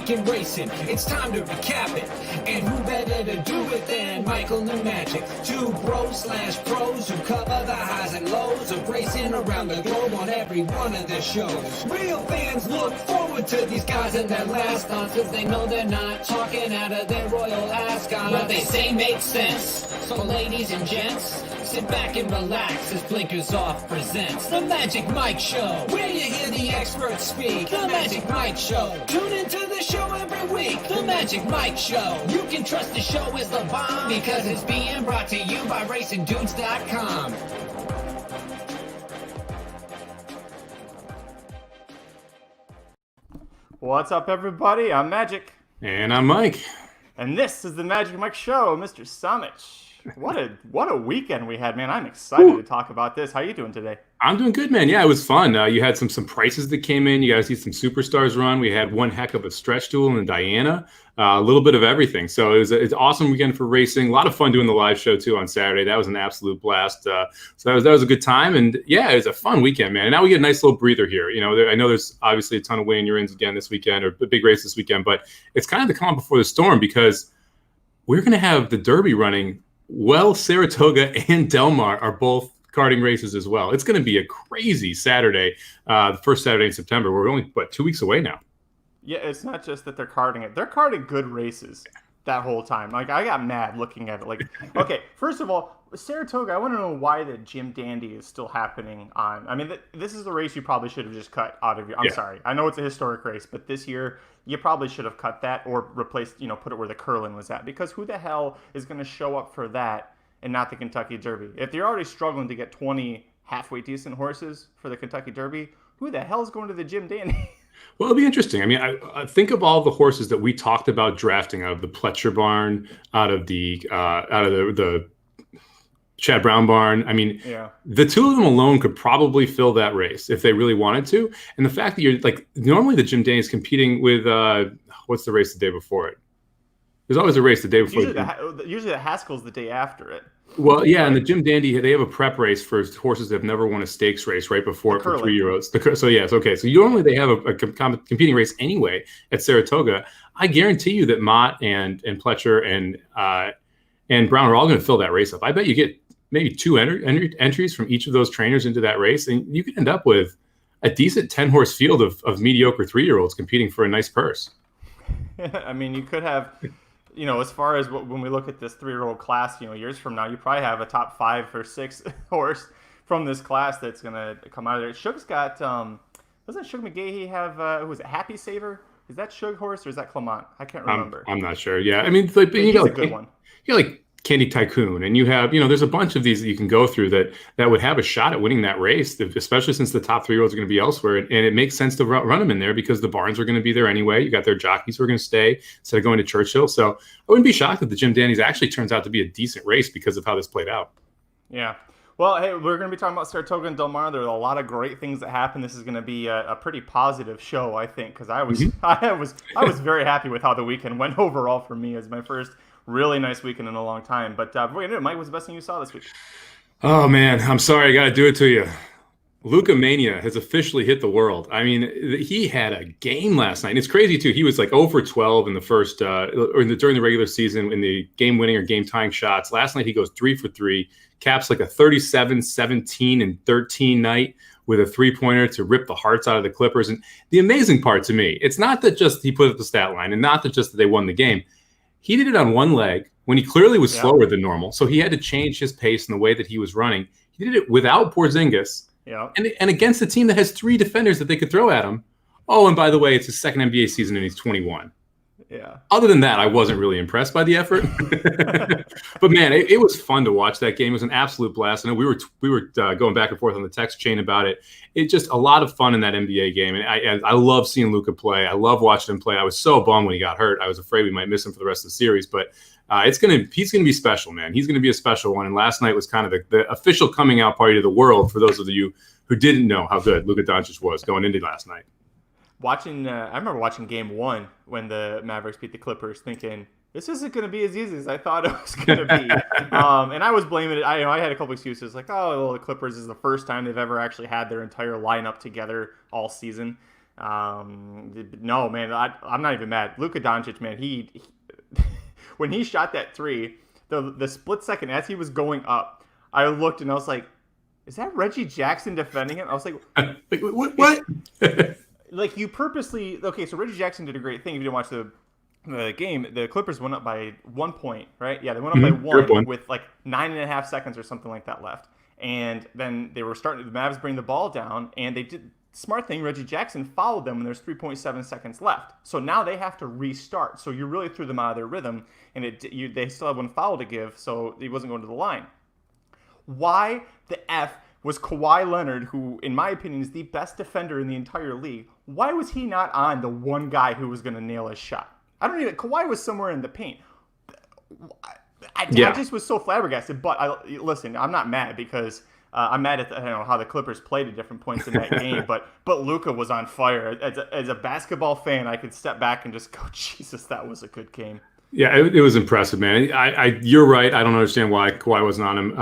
in racing. It's time to recap it. And who better to do it than Michael and Magic? Two bros/pros who cover the highs and lows of racing around the globe on every one of their shows. Real fans look forward to these guys and their last thoughts, cause they know they're not talking out of their royal ascot. What they say makes sense. So ladies and gents, sit back and relax as Blinkers Off presents The Magic Mike Show, where you hear the experts speak. The Magic Mike Show. Tune into the show every week. The Magic Mike Show. You can trust the show is the bomb because it's being brought to you by RacingDudes.com. What's up, everybody? I'm Magic. And I'm Mike. And this is the Magic Mike Show, Mr. Summich. What a weekend we had, man. I'm excited to talk about this. How you doing today? I'm doing good, man. Yeah, it was fun. You had some prices that came in. You got to see some superstars run. We had one heck of a stretch duel in Diana. A little bit of everything. So it's an awesome weekend for racing. A lot of fun doing the live show, too, on Saturday. That was an absolute blast. So that was a good time. And, yeah, it was a fun weekend, man. And now we get a nice little breather here. You know, I know there's obviously a ton of weigh-in-your-ins again this weekend, or a big race this weekend. But it's kind of the calm before the storm because we're going to have the Derby running. Well, Saratoga and Del Mar are both karting races as well. It's going to be a crazy Saturday, the first Saturday in September. We're only, 2 weeks away now? Yeah, it's not just that they're karting it. They're karting good races that whole time. Like, I got mad looking at it. Like, okay, first of all, Saratoga, I want to know why the Jim Dandy is still happening on. I mean, this is a race you probably should have just cut out of your. I'm sorry. I know it's a historic race, but this year you probably should have cut that or replaced, put it where the Curlin was at. Because who the hell is going to show up for that and not the Kentucky Derby? If you're already struggling to get 20 halfway decent horses for the Kentucky Derby, who the hell is going to the Jim Dandy? Well, it'll be interesting. I mean, I think of all the horses that we talked about drafting out of the Pletcher barn, out of the Chad Brown barn. I mean, The two of them alone could probably fill that race if they really wanted to. And the fact that you're like, normally the Jim Dandy is competing with, what's the race the day before it? There's always a race the day before. Usually the Haskell's the day after it. Well, yeah, and the Jim Dandy, they have a prep race for horses that have never won a stakes race right before it for 3-year-olds. So, yes, okay. So normally they have a competing race anyway at Saratoga. I guarantee you that Mott and Pletcher and Brown are all going to fill that race up. I bet you get maybe 2 entries from each of those trainers into that race, and you could end up with a decent 10-horse field of mediocre 3-year-olds competing for a nice purse. I mean, you could have... as far as when we look at this 3-year-old class, years from now, you probably have a top 5 or 6 horse from this class that's going to come out of there. Shug's got, doesn't Shug McGahee have, who was it, Happy Saver? Is that Shug horse or is that Clement? I can't remember. I'm not sure. Yeah, I mean, like, you got a good one. You got like Candy Tycoon, and you have, there's a bunch of these that you can go through that would have a shot at winning that race, especially since the top 3-year-olds are going to be elsewhere. And it makes sense to run them in there because the barns are going to be there anyway. You got their jockeys who are going to stay instead of going to Churchill. So I wouldn't be shocked if the Jim Dandies actually turns out to be a decent race because of how this played out. Yeah. Well, hey, we're going to be talking about Saratoga and Del Mar. There are a lot of great things that happened. This is going to be a pretty positive show, I think, because I was very happy with how the weekend went overall for me as my first really nice weekend in a long time. But Mike, what's the best thing you saw this week? Oh, man, I'm sorry. I got to do it to you. Luca Mania has officially hit the world. I mean, he had a game last night. And it's crazy, too. He was like 0 for 12 in the first during the regular season in the game-winning or game-tying shots. Last night, he goes 3 for 3, caps like a 37, 17, and 13 night with a 3-pointer to rip the hearts out of the Clippers. And the amazing part to me, it's not that just he put up the stat line and not that just that they won the game. He did it on one leg when he clearly was slower than normal. So he had to change his pace in the way that he was running. He did it without Porzingis and against a team that has 3 defenders that they could throw at him. Oh, and by the way, it's his second NBA season and he's 21. Yeah. Other than that, I wasn't really impressed by the effort. But, man, it was fun to watch that game. It was an absolute blast. I know we were going back and forth on the text chain about it. It's just a lot of fun in that NBA game. And I love seeing Luka play. I love watching him play. I was so bummed when he got hurt. I was afraid we might miss him for the rest of the series. But he's going to be special, man. He's going to be a special one. And last night was kind of the official coming out party to the world for those of you who didn't know how good Luka Doncic was going into last night. I remember watching Game 1 when the Mavericks beat the Clippers, thinking this isn't going to be as easy as I thought it was going to be. And I was blaming it. I had a couple excuses like, oh, well, the Clippers is the first time they've ever actually had their entire lineup together all season. No, man, I'm not even mad. Luka Doncic, man, he when he shot that three, the split second as he was going up, I looked and I was like, is that Reggie Jackson defending him? I was like, like, what? Like you purposely, okay, so Reggie Jackson did a great thing. If you didn't watch the game, the Clippers went up by 1 point, right? Yeah, they went up by one with like 9.5 seconds or something like that left. And then they were starting, the Mavs bring the ball down, and they did smart thing. Reggie Jackson fouled them when there's 3.7 seconds left. So now they have to restart. So you really threw them out of their rhythm, and they still had one foul to give, so he wasn't going to the line. Why the F was Kawhi Leonard, who, in my opinion, is the best defender in the entire league? Why was he not on the one guy who was going to nail his shot? Kawhi was somewhere in the paint. I just was so flabbergasted. But listen, I'm not mad because I'm mad at how the Clippers played at different points in that game. But Luka was on fire. As a basketball fan, I could step back and just go, Jesus, that was a good game. Yeah, it was impressive, man. You're right. I don't understand why Kawhi wasn't on him.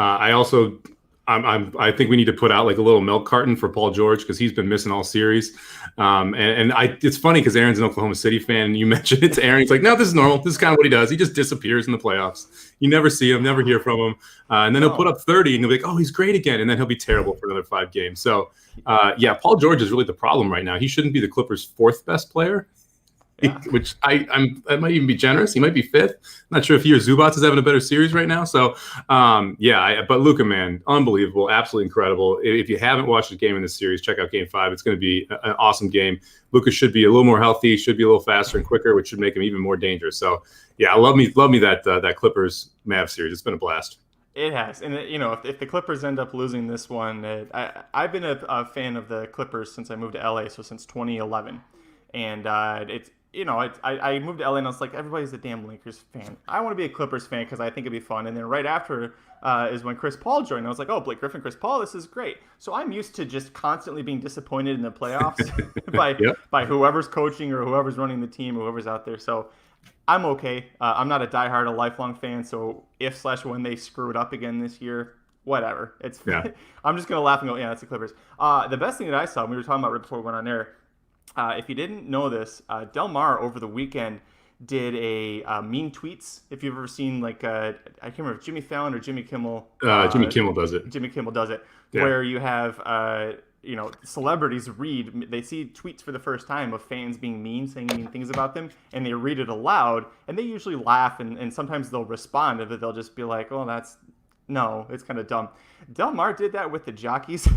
I think we need to put out like a little milk carton for Paul George because he's been missing all series. It's funny because Aaron's an Oklahoma City fan. And you mentioned it to Aaron. He's like, no, this is normal. This is kind of what he does. He just disappears in the playoffs. You never see him, never hear from him. And then he'll put up 30 and he'll be like, oh, he's great again. And then he'll be terrible for another 5 games. So, Paul George is really the problem right now. He shouldn't be the Clippers' 4th best player. Yeah. Which I might even be generous. He might be 5th. I'm not sure if he or Zubats is having a better series right now. So, but Luka, man, unbelievable, absolutely incredible. If you haven't watched a game in this series, check out Game 5. It's going to be an awesome game. Luka should be a little more healthy, should be a little faster and quicker, which should make him even more dangerous. So, yeah, love me that Clippers Mavs series. It's been a blast. It has, and if the Clippers end up losing this one, I've been a fan of the Clippers since I moved to LA, so since 2011, and I moved to LA and I was like, everybody's a damn Lakers fan. I want to be a Clippers fan because I think it'd be fun. And then right after is when Chris Paul joined. I was like, oh, Blake Griffin, Chris Paul, this is great. So I'm used to just constantly being disappointed in the playoffs by whoever's coaching or whoever's running the team or whoever's out there. So I'm okay. I'm not a diehard, a lifelong fan. So if/when they screw it up again this year, whatever. I'm just going to laugh and go, yeah, that's the Clippers. The best thing that I saw, we were talking about right before we went on air, if you didn't know this, Del Mar over the weekend did a mean tweets. If you've ever seen I can't remember if Jimmy Fallon or Jimmy Kimmel. Jimmy Kimmel does it. Jimmy Kimmel does it, where you have celebrities they see tweets for the first time of fans being mean, saying mean things about them, and they read it aloud, and they usually laugh, and sometimes they'll respond, but they'll just be like, oh, it's kind of dumb. Del Mar did that with the jockeys.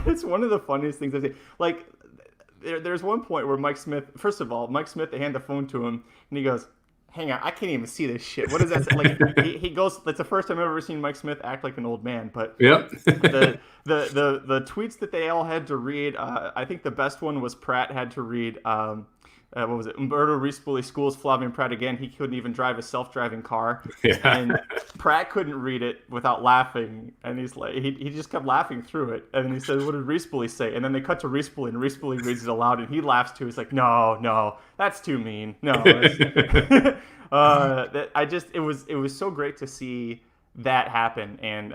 It's one of the funniest things I've seen. There's one point where Mike Smith, they hand the phone to him, and he goes, hang on, I can't even see this shit. What does that say? He goes, that's the first time I've ever seen Mike Smith act like an old man. But the tweets that they all had to read, I think the best one was Pratt had to read, what was it? Umberto Rispoli schools Flavian Pratt again. He couldn't even drive a self-driving car. Yeah. And Pratt couldn't read it without laughing. And he's like, he just kept laughing through it. And then he said, what did Rispoli say? And then they cut to Rispoli, and Rispoli reads it aloud, and he laughs too. He's like, no, that's too mean. No. It was so great to see that happen. And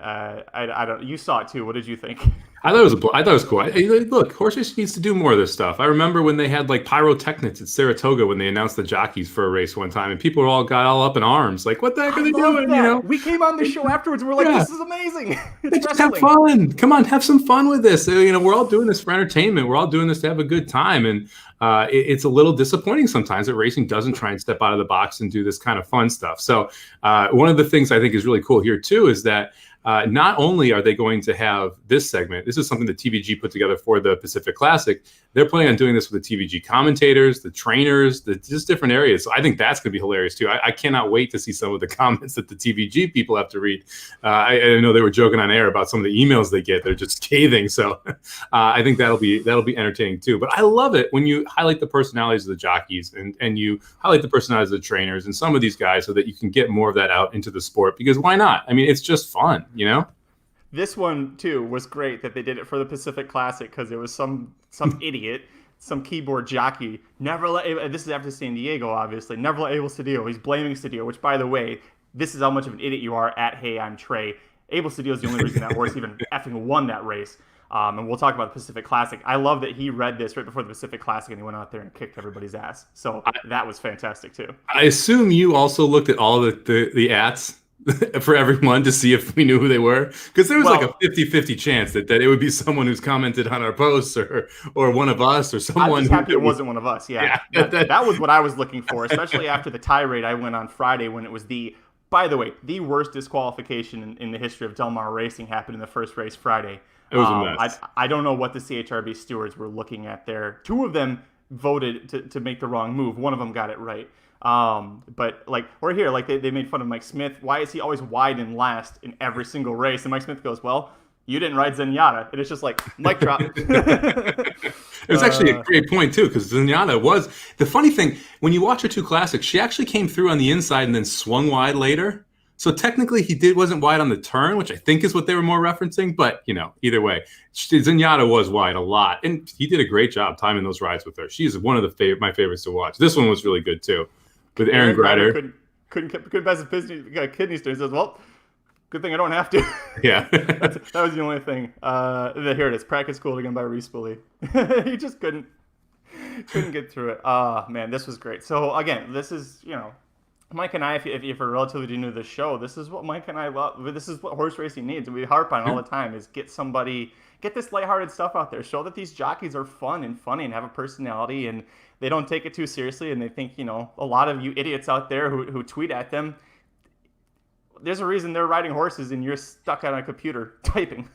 you saw it too. What did you think? I thought it was cool. Look, horse race needs to do more of this stuff. I remember when they had pyrotechnics at Saratoga when they announced the jockeys for a race one time, and people got all up in arms, like, "What the heck are they doing?" We came on the show afterwards, and we're like, "This is amazing! It's just have fun. Come on, have some fun with this. We're all doing this for entertainment. We're all doing this to have a good time." And it's a little disappointing sometimes that racing doesn't try and step out of the box and do this kind of fun stuff. So one of the things I think is really cool here too is that. Not only are they going to have this segment, this is something that TVG put together for the Pacific Classic. They're planning on doing this with the TVG commentators, the trainers, just different areas. So I think that's going to be hilarious too. I cannot wait to see some of the comments that the TVG people have to read. I know they were joking on air about some of the emails they get. They're just scathing. So I think that'll be entertaining too. But I love it when you highlight the personalities of the jockeys and you highlight the personalities of the trainers and some of these guys so that you can get more of that out into the sport, because why not? I mean, it's just fun. This one too was great that they did it for the Pacific Classic because it was some idiot, some keyboard jockey. This is after San Diego, obviously. Never let Abel Cedillo. He's blaming Cedillo, which, by the way, this is how much of an idiot you are at Hey, I'm Trey. Abel Cedillo is the only reason that horse even effing won that race. And we'll talk about the Pacific Classic. I love that he read this right before the Pacific Classic and he went out there and kicked everybody's ass. So that was fantastic too. I assume you also looked at all the ats for everyone to see if we knew who they were, because there was like a 50-50 chance that it would be someone who's commented on our posts or one of us or someone. I'm just happy it wasn't one of us. Yeah. That was what I was looking for, especially after the tirade I went on Friday when it was by the way, the worst disqualification in the history of Del Mar racing happened in the first race Friday. It was a mess. I don't know what the CHRB stewards were looking at there. Two of them voted to make the wrong move. One of them got it right. But we're here, they made fun of Mike Smith. Why is he always wide and last in every single race? And Mike Smith goes, well, you didn't ride Zenyatta. And it's just like, mic drop. It was actually a great point too, because Zenyatta was the funny thing. When you watch her 2 classics, she actually came through on the inside and then swung wide later. So technically he wasn't wide on the turn, which I think is what they were more referencing. But, either way, Zenyatta was wide a lot. And he did a great job timing those rides with her. She's one of my favorites to watch. This one was really good too. With Aaron Greider. Couldn't pass his kidney stone. He says, well, good thing I don't have to. Yeah. That was the only thing. Here it is. Practice schooled again by Reese Bully. He just couldn't get through it. Man, this was great. So, again, this is, Mike and I, if you're relatively new to the show, this is what Mike and I love. This is what horse racing needs. And we harp on all the time is get this lighthearted stuff out there. Show that these jockeys are fun and funny and have a personality and they don't take it too seriously. And they think, a lot of you idiots out there who tweet at them, there's a reason they're riding horses and you're stuck on a computer typing.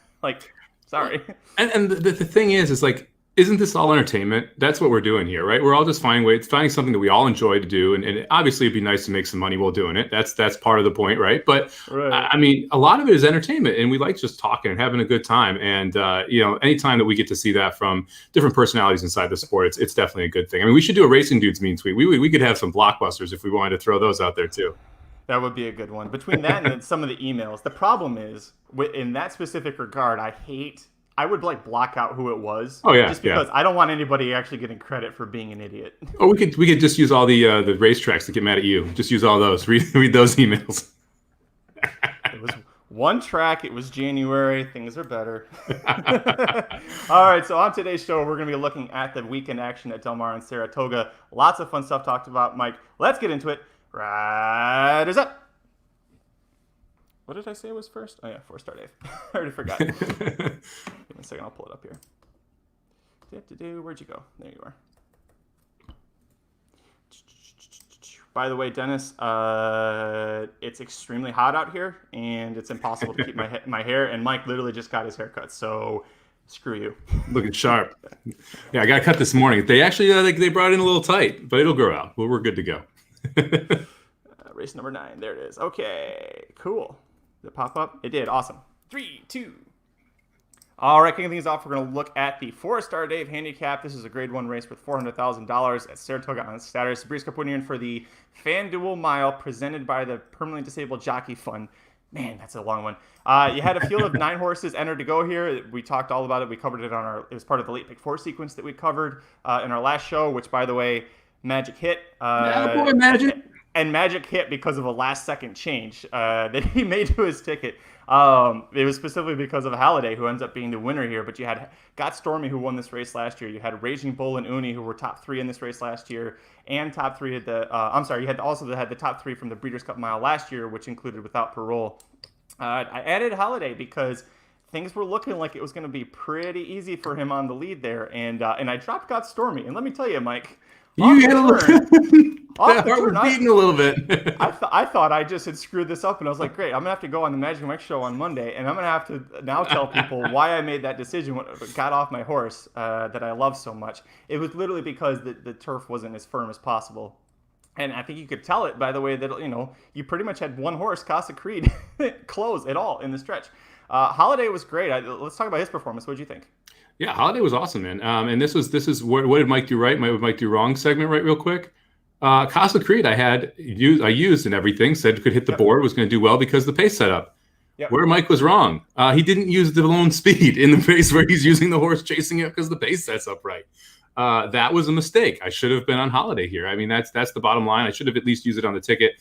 Sorry. And the thing is isn't this all entertainment? That's what we're doing here, right? We're all just finding something that we all enjoy to do. And obviously it'd be nice to make some money while doing it. That's part of the point, right? But I mean, a lot of it is entertainment and we like just talking and having a good time. And, anytime that we get to see that from different personalities inside the sport, it's definitely a good thing. I mean, we should do a Racing Dudes mean tweet. We could have some blockbusters if we wanted to throw those out there too. That would be a good one. Between that and then some of the emails, the problem is in that specific regard, I would block out who it was. Oh yeah, just because I don't want anybody actually getting credit for being an idiot. Oh, we could just use all the racetracks to get mad at you. Just use all those. Read those emails. It was one track. It was January. Things are better. All right. So on today's show, we're going to be looking at the weekend action at Del Mar and Saratoga. Lots of fun stuff talked about. Mike, let's get into it. Riders up. What did I say was first? Oh, yeah, 4-star Dave. I already forgot. Give me a second. I'll pull it up here. Where'd you go? There you are. By the way, Dennis, it's extremely hot out here, and it's impossible to keep my hair, and Mike literally just got his haircut, so screw you. Looking sharp. Yeah, I got cut this morning. They actually they brought it in a little tight, but it'll grow out. Well, we're good to go. Race number 9. There it is. Okay, cool. Did it pop up? It did. Awesome. 3, 2. All right, kicking things off, we're going to look at the 4-star Dave handicap. This is a Grade 1 race worth $400,000 at Saratoga on Saturday. Sabriska putting in for the FanDuel Mile presented by the Permanently Disabled Jockey Fund. Man, that's a long one. You had a field of 9 horses entered to go here. We talked all about it. We covered it it was part of the late pick 4 sequence that we covered in our last show, which, by the way, Magic hit. Boy, Magic. And Magic hit because of a last-second change that he made to his ticket. It was specifically because of Halliday, who ends up being the winner here. But you had Got Stormy, who won this race last year. You had Raging Bull and Uni, who were top 3 in this race last year, and top 3 at the. You had the top 3 from the Breeders' Cup Mile last year, which included Without Parole. I added Halliday because things were looking like it was going to be pretty easy for him on the lead there, and I dropped Got Stormy. And let me tell you, Mike. You had a little. That heart was beating a little bit. I thought I just had screwed this up, and I was like, great, I'm going to have to go on the Magic Mike show on Monday, and I'm going to have to now tell people why I made that decision when I got off my horse that I love so much. It was literally because the turf wasn't as firm as possible. And I think you could tell it by the way that, you pretty much had one horse, Casa Creed, close at all in the stretch. Holiday was great. Let's talk about his performance. What did you think? Yeah, Holiday was awesome, man. And this is what did Mike do right? What did Mike do wrong? Segment right, real quick. Casa Creed, I used and everything. Said could hit the board, was going to do well because the pace set up. Yep. Where Mike was wrong, he didn't use the lone speed in the pace where he's using the horse chasing it because the pace sets up right. That was a mistake. I should have been on Holiday here. I mean, that's the bottom line. I should have at least used it on the ticket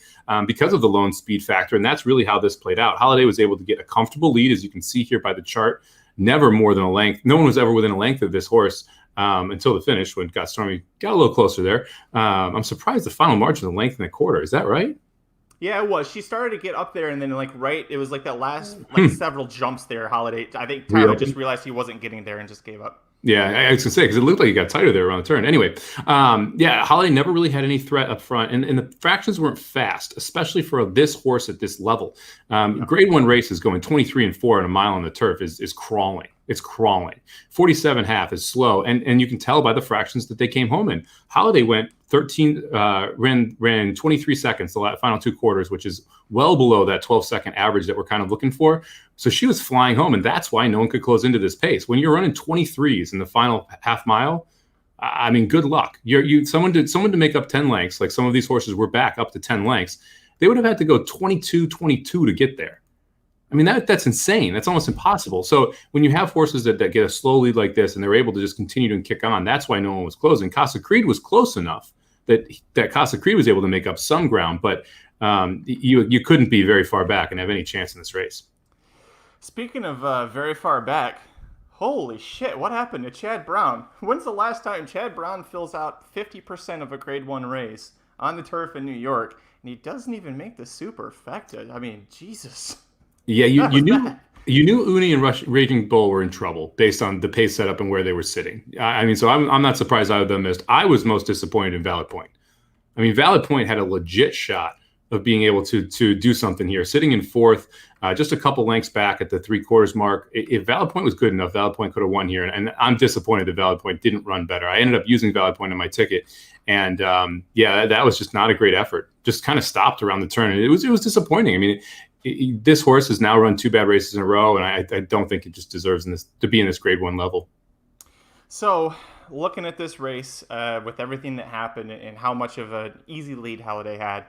because of the lone speed factor, and that's really how this played out. Holiday was able to get a comfortable lead, as you can see here by the chart. never more than a length. No one was ever within a length of this horse until the finish when Got Stormy got a little closer there. I'm surprised the final margin of length in the quarter. Is that right? Yeah, it was. She started to get up there, and then it was like that last several jumps there. Holiday, I think Tyler just realized he wasn't getting there and just gave up. Yeah, I was gonna say because it looked like he got tighter there around the turn. Anyway, Holiday never really had any threat up front, and the fractions weren't fast, especially for this horse at this level. Grade 1 races going 23-4 in a mile on the turf is crawling. It's crawling. 47.5 is slow, and you can tell by the fractions that they came home in. Holiday went 23 seconds the final 2 quarters, which is well below that 12-second average that we're kind of looking for. So she was flying home, and that's why no one could close into this pace. When you're running 23s in the final half mile, I mean, good luck. Someone to make up 10 lengths, like some of these horses were back up to 10 lengths. They would have had to go 22 to get there. I mean, that's insane. That's almost impossible. So when you have horses that get a slow lead like this and they're able to just continue to kick on, that's why no one was closing. Casa Creed was close enough that Casa Creed was able to make up some ground, but you couldn't be very far back and have any chance in this race. Speaking of very far back, holy shit, what happened to Chad Brown? When's the last time Chad Brown fills out 50% of a Grade 1 race on the turf in New York, and he doesn't even make the superfecta? I mean, Jesus. Yeah, you knew Uni and Raging Bull were in trouble based on the pace setup and where they were sitting. I mean, so I'm not surprised either of them missed. I was most disappointed in Valid Point. I mean, Valid Point had a legit shot of being able to do something here, sitting in 4th, just a couple lengths back at the 3/4 mark. If Valid Point was good enough, Valid Point could have won here, and I'm disappointed that Valid Point didn't run better. I ended up using Valid Point on my ticket, and that was just not a great effort. Just kind of stopped around the turn, and it was disappointing. I mean. This horse has now run 2 bad races in a row, and I don't think it just deserves to be in this Grade 1 level. So, looking at this race with everything that happened and how much of an easy lead Holiday had,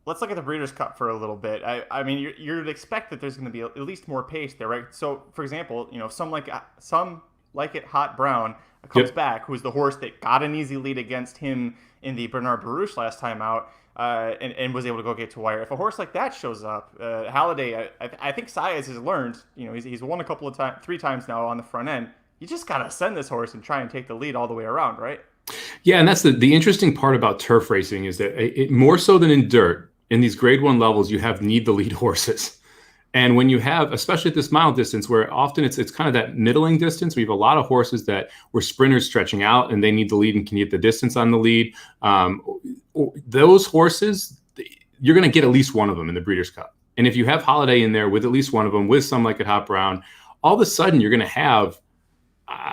let's look at the Breeders' Cup for a little bit. I mean, you'd expect that there's going to be at least more pace there, right? So, for example, some like it Hot Brown comes back, who's the horse that got an easy lead against him in the Bernard Baruch last time out. And was able to go get to wire. If a horse like that shows up, Holiday, I think Saez has learned. He's won a couple of times, 3 times now on the front end. You just gotta send this horse and try and take the lead all the way around, right? Yeah, and that's the interesting part about turf racing is that it more so than in dirt, in these Grade 1 levels, you have need the lead horses. And when you have, especially at this mile distance, where often it's kind of that middling distance, we have a lot of horses that were sprinters stretching out and they need the lead and can get the distance on the lead. Those horses, you're going to get at least one of them in the Breeders' Cup. And if you have Holiday in there with at least one of them, with some like a Hot Brown, all of a sudden you're going to have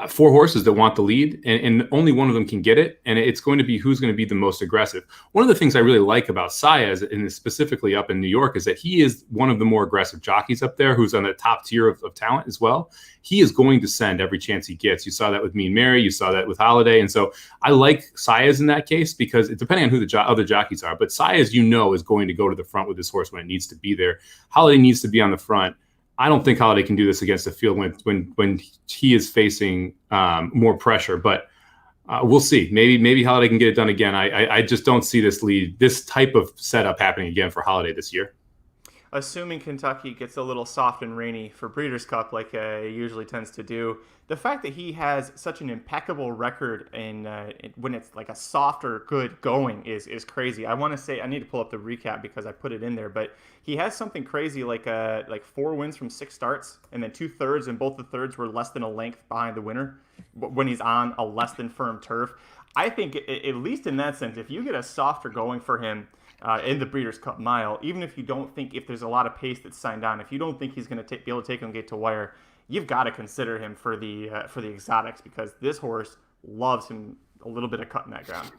4 horses that want the lead, and only one of them can get it, and it's going to be who's going to be the most aggressive. One of the things I really like about Saez, and specifically up in New York, is that he is one of the more aggressive jockeys up there who's on the top tier of talent as well. He is going to send every chance he gets. You saw that with Mean Mary, you saw that with Holiday, and so I like Saez in that case because depending on who the other jockeys are, but Saez, is going to go to the front with this horse when it needs to be there. Holiday needs to be on the front. I don't think Holiday can do this against the field when he is facing more pressure, but we'll see. Maybe Holiday can get it done again. I just don't see this type of setup happening again for Holiday this year. Assuming Kentucky gets a little soft and rainy for Breeders' Cup like it usually tends to do, the fact that he has such an impeccable record when it's like a soft or good going is crazy. I want to say, I need to pull up the recap because I put it in there, but he has something crazy like 4 wins from 6 starts, and then 2/3, and both the thirds were less than a length behind the winner when he's on a less than firm turf. I think, at least in that sense, if you get a softer going for him in the Breeders' Cup mile, even if you don't think, if there's a lot of pace that's signed on, if you don't think he's going to be able to take him gate to wire, you've got to consider him for the exotics, because this horse loves him a little bit of cut in that ground.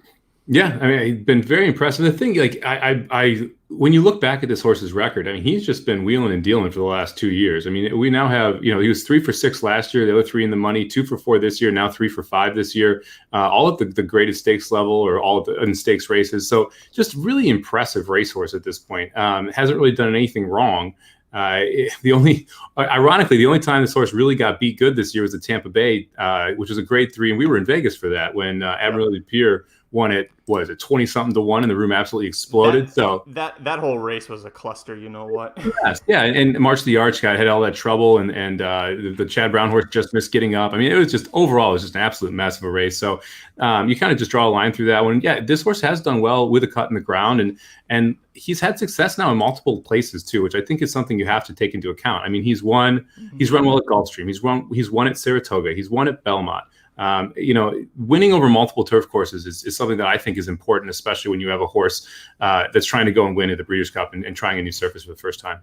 Yeah, I mean, he's been very impressive. The thing, like, I when you look back at this horse's record, I mean, he's just been wheeling and dealing for the last 2 years. I mean, we now have, he was 3 for 6 last year, the other 3 in the money, 2 for 4 this year, now 3 for 5 this year, all at the greatest stakes level or all of the in stakes races. So just really impressive racehorse at this point. Hasn't really done anything wrong. Ironically, the only time this horse really got beat good this year was at Tampa Bay, which was a grade 3, and we were in Vegas for that when Admiral Pierre won it, what is it, 20 something to 1, and the room absolutely exploded. That whole race was a cluster, you know what? Yes, yeah, and March of the Arch guy had all that trouble, and the Chad Brown horse just missed getting up. I mean, it was just overall, it was just an absolute mess of a race. So you kind of just draw a line through that one. Yeah, this horse has done well with a cut in the ground, and he's had success now in multiple places too, which I think is something you have to take into account. I mean, he's run well at Gulfstream, he's won at Saratoga, he's won at Belmont. Winning over multiple turf courses is something that I think is important, especially when you have a horse that's trying to go and win at the Breeders' Cup and trying a new surface for the first time.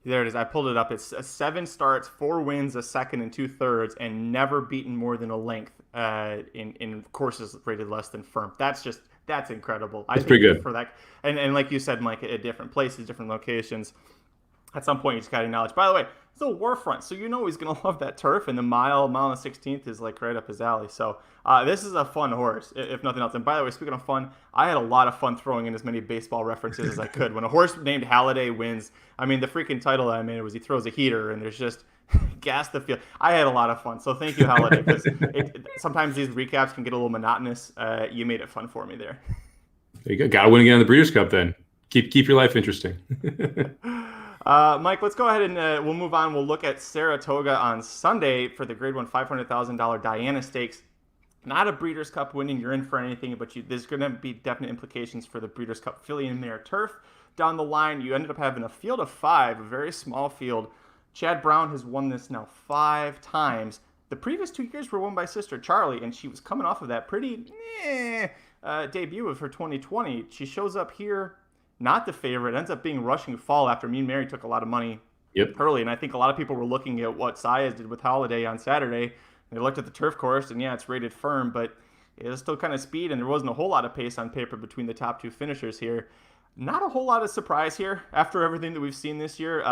There it is. I pulled it up. It's 7 starts, 4 wins, a second and 2/3, and never beaten more than a length in courses rated less than firm. That's incredible. That's pretty good for that. And like you said, Mike, at different places, different locations. At some point, you just got to acknowledge. By the way, it's a war front, so you know he's going to love that turf, and the mile and the 16th is like right up his alley. So this is a fun horse, if nothing else. And by the way, speaking of fun, I had a lot of fun throwing in as many baseball references as I could. When a horse named Halladay wins, I mean, the freaking title I made was he throws a heater, and there's just gas the field. I had a lot of fun, so thank you, Halladay, because sometimes these recaps can get a little monotonous. You made it fun for me there. There you go. Got to win again in the Breeders' Cup then. Keep your life interesting. Mike, let's go ahead and we'll move on. We'll look at Saratoga on Sunday for the Grade 1 $500,000 Diana Stakes. Not a Breeders' Cup winning, you're in for anything, but there's going to be definite implications for the Breeders' Cup filly and mare turf. Down the line, you ended up having a field of 5, a very small field. Chad Brown has won this now 5 times. The previous 2 years were won by Sister Charlie, and she was coming off of that pretty debut of her 2020. She shows up here. Not the favorite. Ends up being Rushing Fall after Mean Mary took a lot of money early. And I think a lot of people were looking at what Saez did with Holiday on Saturday. They looked at the turf course, and yeah, it's rated firm, but it was still kind of speed, and there wasn't a whole lot of pace on paper between the top 2 finishers here. Not a whole lot of surprise here after everything that we've seen this year.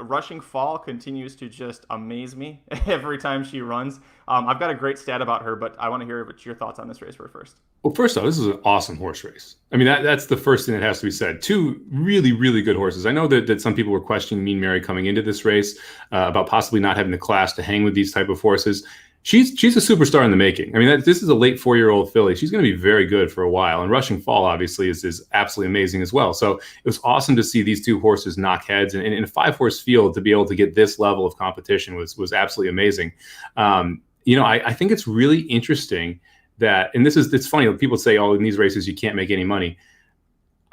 Rushing Fall continues to just amaze me every time she runs. I've got a great stat about her, but I want to hear what your thoughts on this race were first. Well, first off, this is an awesome horse race. I mean, that's the first thing that has to be said. 2 really, really good horses. I know that some people were questioning Mean Mary coming into this race about possibly not having the class to hang with these type of horses. She's a superstar in the making. I mean, this is a late 4-year-old filly. She's going to be very good for a while. And Rushing Fall, obviously, is absolutely amazing as well. So it was awesome to see these 2 horses knock heads. And in a 5-horse field, to be able to get this level of competition was absolutely amazing. I think it's really interesting that, and it's funny, people say, oh, in these races, you can't make any money.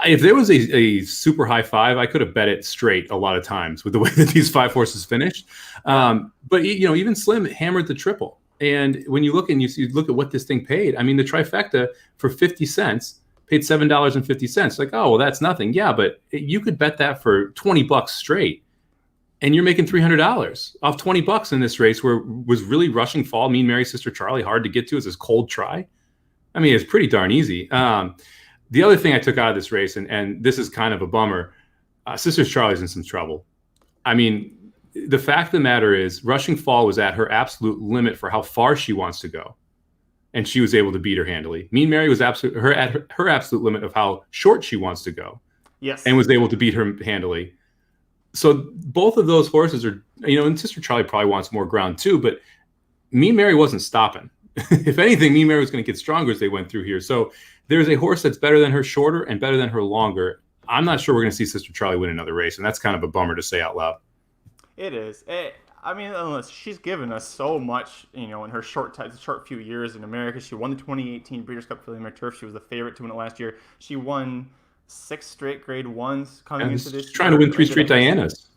If there was a super high 5, I could have bet it straight a lot of times with the way that these 5 horses finished. But even Slim hammered the triple. And when you look at what this thing paid, I mean, the trifecta for 50 cents paid $7.50. Like, oh, well, that's nothing. Yeah, but you could bet that for $20 straight, and you're making $300 off $20 in this race, where was really Rushing Fall, Mean Mary, Sister Charlie hard to get to as this cold try. I mean, it's pretty darn easy. The other thing I took out of this race, and this is kind of a bummer, Sister Charlie's in some trouble. I mean, the fact of the matter is, Rushing Fall was at her absolute limit for how far she wants to go, and she was able to beat her handily. Mean Mary was at her absolute limit of how short she wants to go, yes, and was able to beat her handily. So both of those horses are, and Sister Charlie probably wants more ground too, but Mean Mary wasn't stopping. If anything, Mean Mary was going to get stronger as they went through here. So there's a horse that's better than her shorter and better than her longer. I'm not sure we're going to see Sister Charlie win another race, and that's kind of a bummer to say out loud. It is. I mean, unless she's given us so much, in her short few years in America. She won the 2018 Breeders' Cup Filly Mare Turf. She was the favorite to win it last year. She won 6 straight Grade 1s coming into this. Trying to win 3 straight Dianas.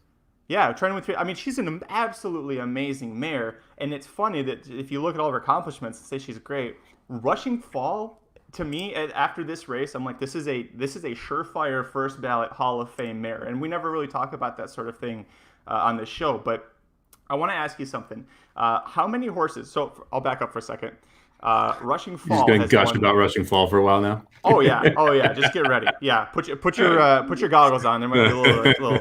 Yeah, trying to win 3. I mean, she's an absolutely amazing mare, and it's funny that if you look at all of her accomplishments and say she's great, Rushing Fall, to me, after this race, I'm like, this is a surefire first ballot Hall of Fame mare, and we never really talk about that sort of thing on this show. But I want to ask you something. How many horses? So I'll back up for a second. Rushing Fall. You're just going to gush about Rushing Fall for a while now. Oh yeah. Just get ready. Yeah, put your goggles on. There might be a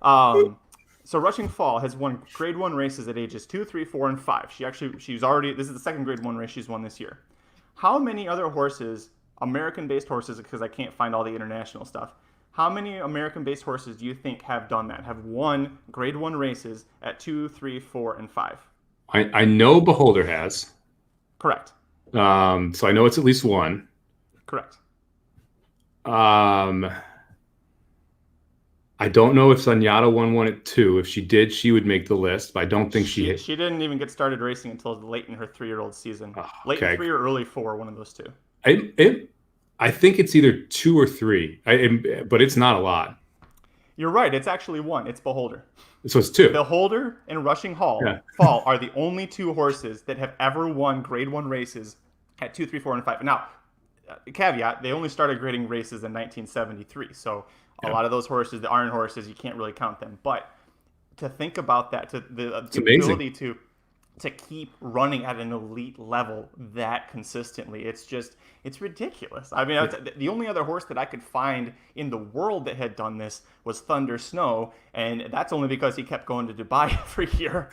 little. So Rushing Fall has won Grade 1 races at ages 2, 3, 4, and 5. She's already. This is the second Grade 1 race she's won this year. How many other horses, American-based horses, because I can't find all the international stuff, how many American-based horses do you think have done that, have won Grade 1 races at 2, 3, 4, and 5? I know Beholder has. Correct. So I know it's at least one. Correct. I don't know if Zenyatta won one at 2. If she did, she would make the list, but I don't think she hit. She didn't even get started racing until late in her 3-year-old season. Oh, late okay. in 3 or early 4, one of those two. I think it's either 2 or 3, but it's not a lot. You're right. It's actually 1. It's Beholder. So it's 2. Beholder and Rushing Fall are the only 2 horses that have ever won Grade 1 races at 2, 3, 4, and 5. Now, caveat, they only started grading races in 1973. So a lot of those horses, the iron horses, you can't really count them. But to think about that, the ability to keep running at an elite level that consistently, it's ridiculous. I mean, the only other horse that I could find in the world that had done this was Thunder Snow, and that's only because he kept going to Dubai every year.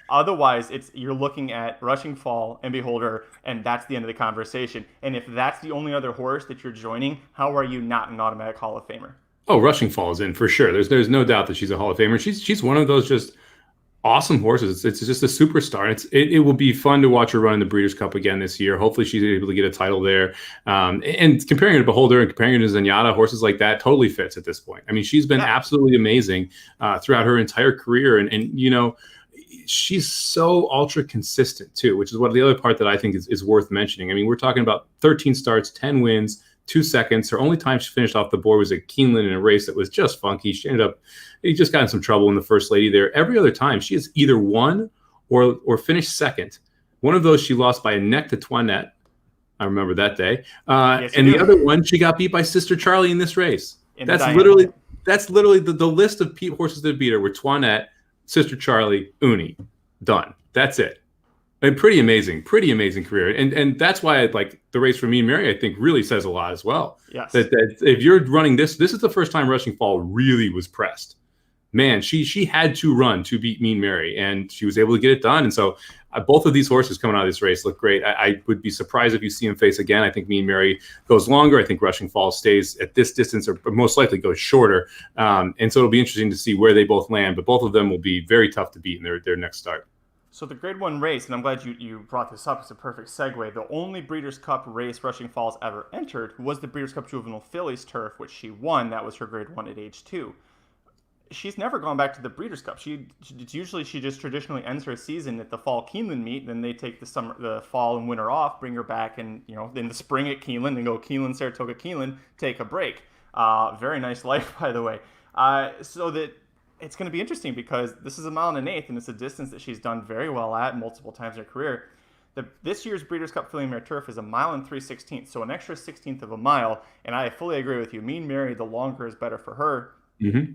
Otherwise, you're looking at Rushing Fall and Beholder, and that's the end of the conversation. And if that's the only other horse that you're joining, how are you not an automatic Hall of Famer? Oh, Rushing Fall is in for sure. There's no doubt that she's a Hall of Famer. She's one of those just awesome horses. It's just a superstar. It will be fun to watch her run in the Breeders' Cup again this year. Hopefully she's able to get a title there. And comparing her to Beholder and comparing her to Zenyatta, horses like that totally fits at this point. I mean, she's been absolutely amazing throughout her entire career. And you know, she's so ultra consistent too, which is what the other part that I think is worth mentioning. I mean, we're talking about 13 starts, 10 wins, 2 seconds. Her only time she finished off the board was at Keeneland in a race that was just funky. He just got in some trouble in the First Lady there. Every other time, she has either won or finished second. One of those she lost by a neck to Toinette. I remember that day. And the other one, she got beat by Sister Charlie in this race. That's literally the list of horses that beat her were Toinette, Sister Charlie, Uni. Done. That's it. And pretty amazing career. And that's why like the race for Mean Mary, I think really says a lot as well. Yes. That if you're running this is the first time Rushing Fall really was pressed. Man, she had to run to beat Mean Mary, and she was able to get it done. And so both of these horses coming out of this race look great. I would be surprised if you see them face again. I think Mean Mary goes longer. I think Rushing Fall stays at this distance or most likely goes shorter. And so it'll be interesting to see where they both land. But both of them will be very tough to beat in their next start. So the Grade 1 race, and I'm glad you brought this up, it's a perfect segue. The only Breeders' Cup race Rushing Falls ever entered was the Breeders' Cup Juvenile Fillies turf, which she won. That was her Grade 1 at age 2. She's never gone back to the Breeders' Cup. She just traditionally ends her season at the fall Keeneland meet, then they take the fall and winter off, bring her back, and in the spring at Keeneland, and go Keeneland, Saratoga, Keeneland, take a break. Very nice life, by the way. So that it's going to be interesting because this is a 1.1 miles, and it's a distance that she's done very well at multiple times in her career. This year's Breeders' Cup Filly Mare Turf is 1 3/16 miles, so an extra 1/16 of a mile. And I fully agree with you. Mean Mary, the longer is better for her. Mm-hmm.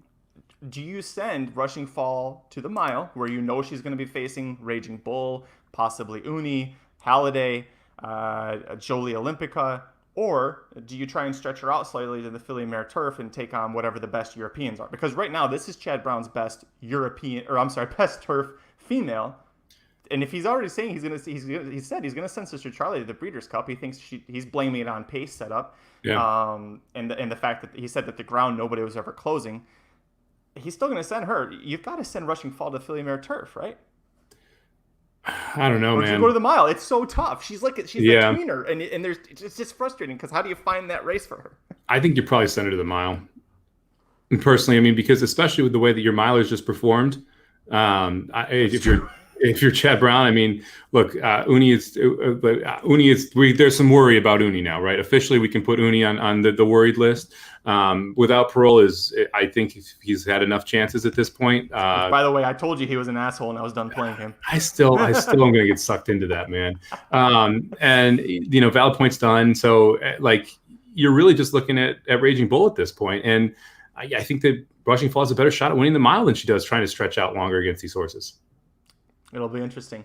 Do you send Rushing Fall to the mile, where you know she's going to be facing Raging Bull, possibly Uni, Halliday, Jolie Olympica, or do you try and stretch her out slightly to the Filly Mare Turf and take on whatever the best Europeans are? Because right now, this is Chad Brown's best best turf female. And if he's already saying he said he's gonna send Sister Charlie to the Breeders' Cup, he thinks he's blaming it on pace setup, and the fact that he said that the ground nobody was ever closing. He's still gonna send her. You've got to send Rushing Fall to Filly Mare Turf, right? I don't know, or man. You go to the mile. It's so tough. She's a tweener, and it's just frustrating because how do you find that race for her? I think you probably send her to the mile. And personally, I mean, because especially with the way that your milers just performed, if you're Chad Brown, I mean, look, Uni is there's some worry about Uni now, right? Officially, we can put Uni on the worried list. Without parole, I think he's had enough chances at this point. By the way, I told you he was an asshole, and I was done playing him. I still am going to get sucked into that, man. And Valid Point's done, so like you're really just looking at Raging Bull at this point, and I think that Rushing Fall has a better shot at winning the mile than she does trying to stretch out longer against these horses. It'll be interesting.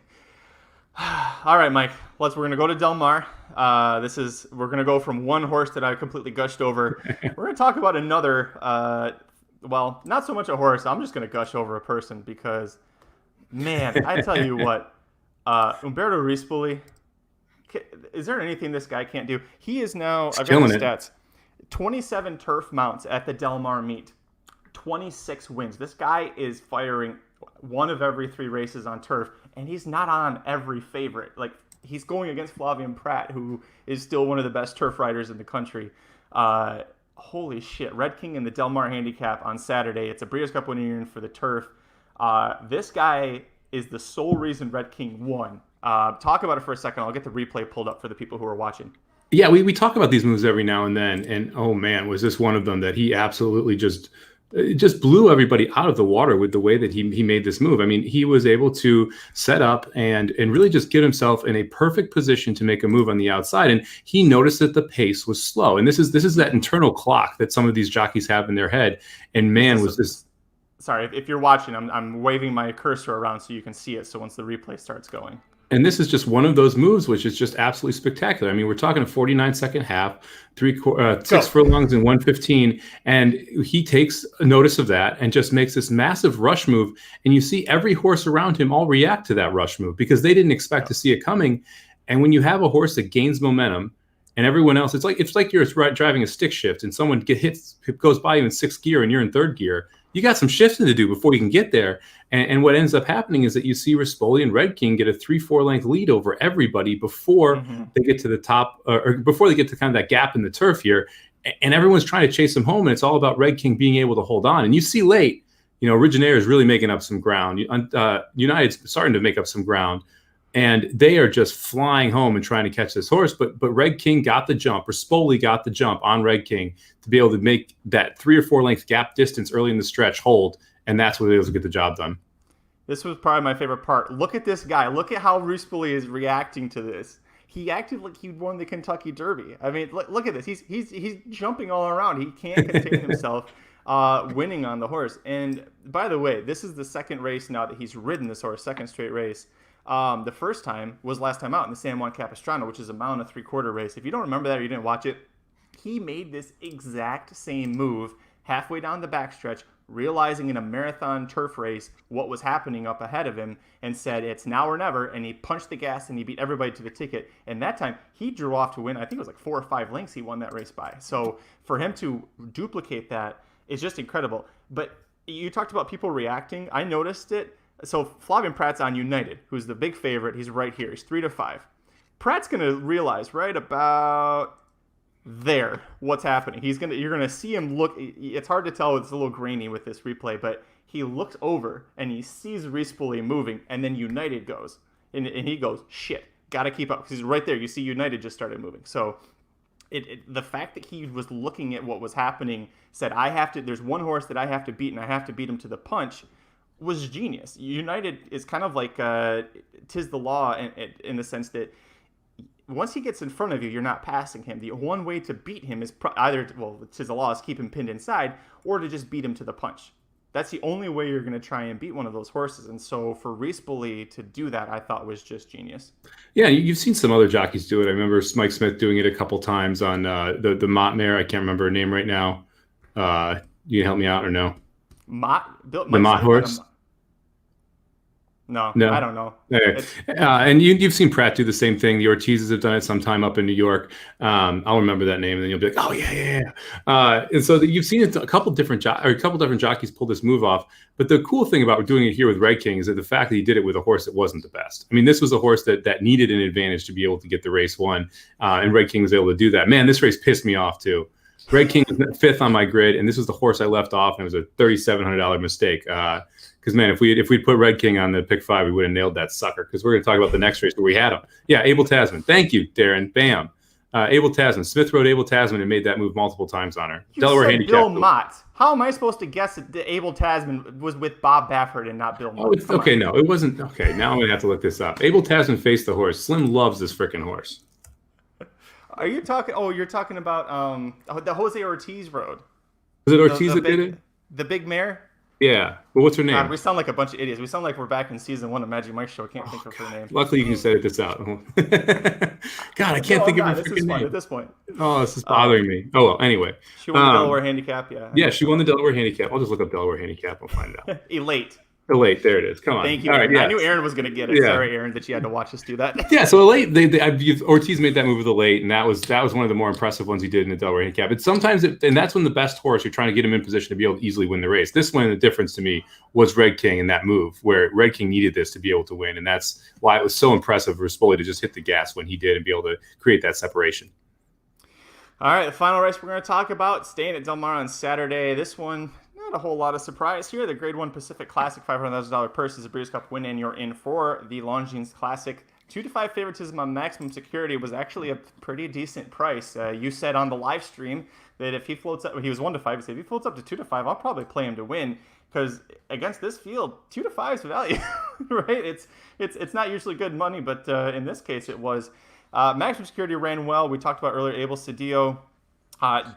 All right, Mike. We're going to go to Del Mar. We're going to go from one horse that I completely gushed over. We're going to talk about another. Well, not so much a horse. I'm just going to gush over a person because, man, I tell you what, Umberto Rispoli. Is there anything this guy can't do? He is now. I've got the stats. 27 turf mounts at the Del Mar meet. 26 wins. This guy is firing one of every 3 races on turf, and he's not on every favorite. Like he's going against Flavien Prat, who is still one of the best turf riders in the country. Holy shit. Red King in the Del Mar handicap on Saturday. It's a Breeders' Cup winning for the turf. This guy is the sole reason Red King won. Talk about it for a second. I'll get the replay pulled up for the people who are watching. Yeah, we talk about these moves every now and then, and oh man, was this one of them that he absolutely just blew everybody out of the water with the way that he made this move. I mean, he was able to set up and really just get himself in a perfect position to make a move on the outside, and he noticed that the pace was slow. And this is that internal clock that some of these jockeys have in their head. And man, was this. Sorry, if you're watching, I'm waving my cursor around so you can see it. So once the replay starts going. And this is just one of those moves, which is just absolutely spectacular. I mean, we're talking a 49-second half, 6 furlongs and 1:15, and he takes notice of that and just makes this massive rush move. And you see every horse around him all react to that rush move because they didn't expect to see it coming. And when you have a horse that gains momentum, and everyone else, it's like you're driving a stick shift, and someone goes by you in 6th gear, and you're in 3rd gear. You got some shifting to do before you can get there. And what ends up happening is that you see Rispoli and Red King get a 3-4 length lead over everybody before they get to the top, or before they get to kind of that gap in the turf here. And everyone's trying to chase them home, and it's all about Red King being able to hold on. And you see late, Originaire is really making up some ground. United's starting to make up some ground. And they are just flying home and trying to catch this horse. But Red King got the jump. Rispoli got the jump on Red King to be able to make that 3 or 4 length gap distance early in the stretch hold. And that's what it was to get the job done. This was probably my favorite part. Look at this guy. Look at how Rispoli is reacting to this. He acted like he won the Kentucky Derby. I mean, look at this. He's jumping all around. He can't contain himself winning on the horse. And by the way, this is the second race now that he's ridden this horse, second straight race. The first time was last time out in the San Juan Capistrano, which is a 1.75 mile race. If you don't remember that or you didn't watch it, he made this exact same move halfway down the backstretch, realizing in a marathon turf race what was happening up ahead of him, and said it's now or never, and he punched the gas and he beat everybody to the ticket. And that time he drew off to win. I think it was like 4 or 5 lengths he won that race by. So for him to duplicate that is just incredible. But you talked about people reacting. I noticed it. So Flavien Prat's on United, who's the big favorite. He's right here. He's 3-5. Prat's going to realize right about there what's happening. You're gonna see him look. It's hard to tell. It's a little grainy with this replay, but he looks over and he sees Rispoli moving, and then United goes, and he goes, shit, gotta keep up, because he's right there. You see United just started moving. So the fact that he was looking at what was happening, said, there's one horse that I have to beat, and I have to beat him to the punch, was genius. United is kind of like tis the law in the sense that once he gets in front of you, you're not passing him. The one way to beat him is either, tis the law, is keep him pinned inside, or to just beat him to the punch. That's the only way you're going to try and beat one of those horses. And so for Rispoli to do that, I thought was just genius. Yeah, you've seen some other jockeys do it. I remember Mike Smith doing it a couple times on the Mott mare. I can't remember her name right now. You can help me out or no? The Mott horse? No, I don't know. Okay. And you've seen Pratt do the same thing. The Ortizes have done it sometime up in New York. I'll remember that name, and then you'll be like, "Oh yeah." And so you've seen it a couple different jockeys pull this move off. But the cool thing about doing it here with Red King is that the fact that he did it with a horse that wasn't the best. I mean, this was a horse that needed an advantage to be able to get the race won, and Red King was able to do that. Man, this race pissed me off too. Red King was 5th on my grid, and this was the horse I left off, and it was a $3,700 mistake. Because, man, if we'd put Red King on the pick 5, we would have nailed that sucker. Because we're going to talk about the next race where we had him. Yeah, Abel Tasman. Thank you, Darren. Bam. Abel Tasman. Smith rode Abel Tasman and made that move multiple times on her. You Delaware said handicap. Bill Mott. How am I supposed to guess that Abel Tasman was with Bob Baffert and not Bill Mott? No, it wasn't. Okay, now I'm going to have to look this up. Abel Tasman faced the horse. Slim loves this freaking horse. Are you talking? Oh, you're talking about the Jose Ortiz rode. Was it Ortiz that did it? The big mare? Yeah. Well, what's her name? God, we sound like a bunch of idiots. We sound like we're back in season 1 of Magic Mike's show. I can't think of her name. Luckily, you can edit this out. God, I can't think of her freaking name. At this point. Oh, this is bothering me. Oh, well, anyway. She won the Delaware handicap, yeah. Yeah, she won the Delaware handicap. I'll just look up Delaware handicap and find out. Elate. Elate, there it is. Come on. Thank you, All Aaron. right, I yeah. knew Aaron was going to get it. Yeah. Sorry, Aaron, that you had to watch us do that. Yeah, so Elate, Ortiz made that move with Elate, and that was one of the more impressive ones he did in the Del Mar handicap. But sometimes, and that's when the best horse, you're trying to get him in position to be able to easily win the race. This one, the difference to me was Red King in that move, where Red King needed this to be able to win, and that's why it was so impressive for Spoli to just hit the gas when he did and be able to create that separation. All right, the final race we're going to talk about, staying at Del Mar on Saturday. This one, not a whole lot of surprise here. The Grade 1 Pacific Classic $500,000 purse is a Breeders' Cup win, and you're in for the Longines Classic. 2-5 favoritism on Maximum Security was actually a pretty decent price. You said on the live stream that if he floats up, he was 1-5. You said if he floats up to 2-5, I'll probably play him to win, because against this field, 2-5 is value, right? It's not usually good money, but in this case, it was. Maximum Security ran well. We talked about earlier, Abel Cedillo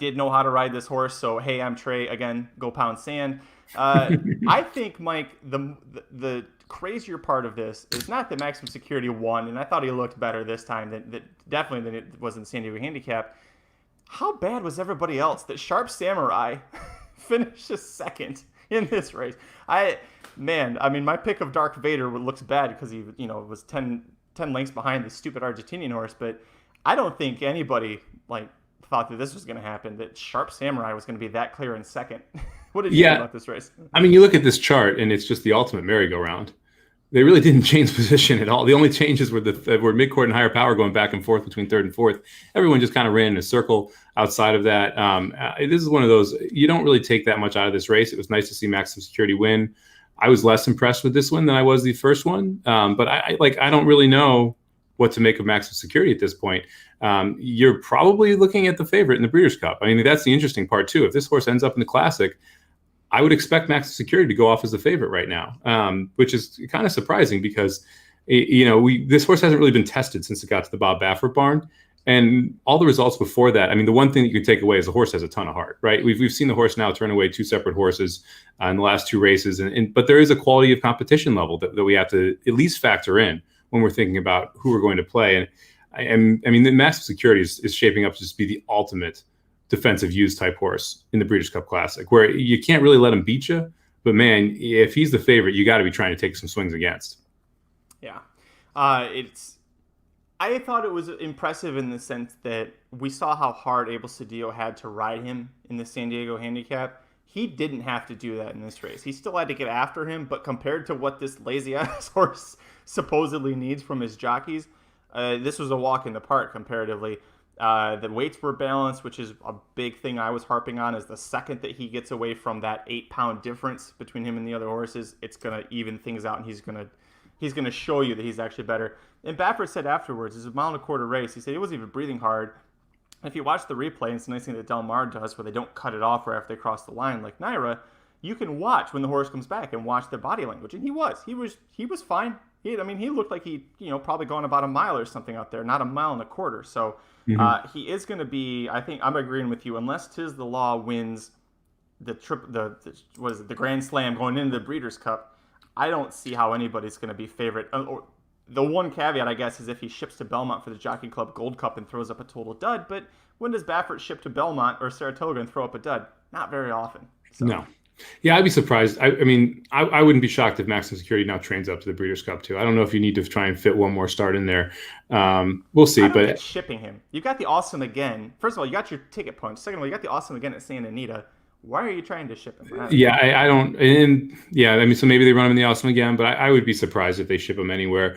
did know how to ride this horse. So, hey, I'm Trey. Again, go pound sand. I think, Mike, the crazier part of this is not that Maximum Security won, and I thought he looked better this time definitely than it was in San Diego Handicap. How bad was everybody else? That Sharp Samurai finished second in this race. My pick of Dark Vader looks bad because he, was 10 lengths behind the stupid Argentinian horse, but I don't think anybody thought that this was going to happen, that Sharp Samurai was going to be that clear in second. What did you think about this race? I mean, you look at this chart and it's just the ultimate merry-go-round. They really didn't change position at all. The only changes were were midcourt and higher power going back and forth between third and fourth. Everyone just kind of ran in a circle outside of that. This is one of those, you don't really take that much out of this race. It was nice to see Maximum Security win. I was less impressed with this one than I was the first one. But I don't really know what to make of Maximum Security at this point. You're probably looking at the favorite in the Breeders' Cup. I mean, that's the interesting part too. If this horse ends up in the Classic, I would expect Maximum Security to go off as the favorite right now, which is kind of surprising because, this horse hasn't really been tested since it got to the Bob Baffert barn. And all the results before that, I mean, the one thing that you can take away is the horse has a ton of heart, right? We've seen the horse now turn away two separate horses in the last two races. But there is a quality of competition level that we have to at least factor in when we're thinking about who we're going to play. And the Maximum Security is shaping up to just be the ultimate defensive use type horse in the Breeders' Cup Classic, where you can't really let him beat you. But man, if he's the favorite, you got to be trying to take some swings against. Yeah. I thought it was impressive in the sense that we saw how hard Abel Cedillo had to ride him in the San Diego Handicap. He didn't have to do that in this race. He still had to get after him, but compared to what this lazy-ass horse supposedly needs from his jockeys, this was a walk in the park comparatively. The weights were balanced, which is a big thing I was harping on, is the second that he gets away from that 8-pound difference between him and the other horses, it's going to even things out, and he's going to show you that he's actually better. And Baffert said afterwards, it's a 1.25 mile race. He said he wasn't even breathing hard. If you watch the replay, and it's a nice thing that Del Mar does, where they don't cut it off right after they cross the line like Naira, you can watch when the horse comes back and watch their body language. And he was fine. He looked like he, probably going about 1 mile or something out there, not 1.25 miles. So he is going to be, I think I'm agreeing with you, unless Tiz the Law wins the Grand Slam going into the Breeders' Cup, I don't see how anybody's going to be favorite. The one caveat, I guess, is if he ships to Belmont for the Jockey Club Gold Cup and throws up a total dud. But when does Baffert ship to Belmont or Saratoga and throw up a dud? Not very often. So. No. Yeah, I'd be surprised. I wouldn't be shocked if Maximum Security now trains up to the Breeders' Cup too. I don't know if you need to try and fit one more start in there. We'll see. I don't get shipping him. You got the Awesome Again. First of all, you got your ticket punch. Second of all, you got the Awesome Again at Santa Anita. Why are you trying to ship him? I don't. And yeah, so maybe they run him in the Awesome Again, but I would be surprised if they ship him anywhere.